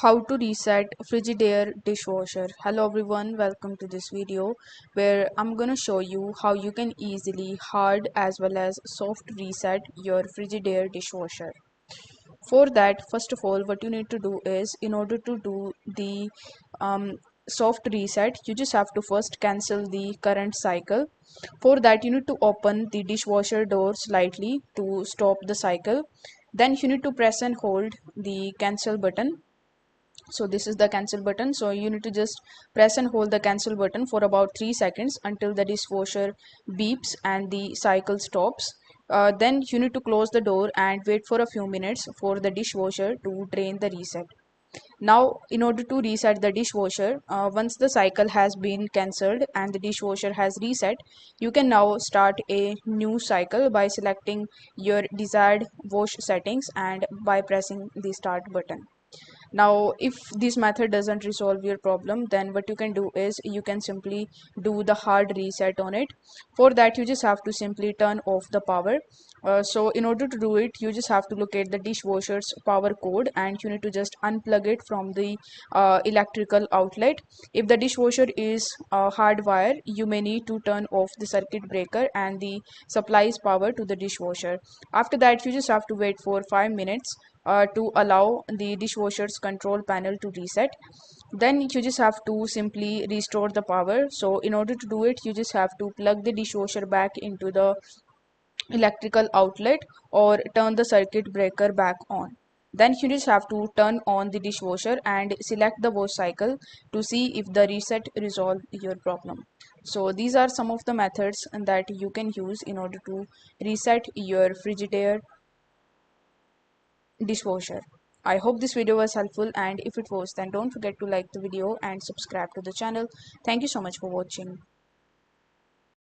How to reset Frigidaire dishwasher. Hello everyone, welcome to this video where I'm gonna show you how you can easily hard as well as soft reset your Frigidaire dishwasher. For that, first of all, what you need to do is, in order to do the soft reset, you just have to first cancel the current cycle. For that, you need to open the dishwasher door slightly to stop the cycle. Then you need to press and hold the cancel button. So this is the cancel button, so you need to just press and hold the cancel button for about 3 seconds until the dishwasher beeps and the cycle stops. Then you need to close the door and wait for a few minutes for the dishwasher to drain the reset. Now, in order to reset the dishwasher, once the cycle has been cancelled and the dishwasher has reset, you can now start a new cycle by selecting your desired wash settings and by pressing the start button. Now, if this method doesn't resolve your problem, then what you can do is you can simply do the hard reset on it. For that, you just have to simply turn off the power. So in order to do it, you just have to locate the dishwasher's power code and you need to just unplug it from the electrical outlet. If the dishwasher is hardwire, you may need to turn off the circuit breaker and the supplies power to the dishwasher. After that, you just have to wait for 5 minutes to allow the dishwasher's control panel to reset. Then you just have to simply restore the power. So in order to do it, you just have to plug the dishwasher back into the electrical outlet or turn the circuit breaker back on. Then you just have to turn on the dishwasher and select the wash cycle to see if the reset resolve your problem. So these are some of the methods that you can use in order to reset your Frigidaire dishwasher. I hope this video was helpful, and if it was, then don't forget to like the video and subscribe to the channel. Thank you so much for watching.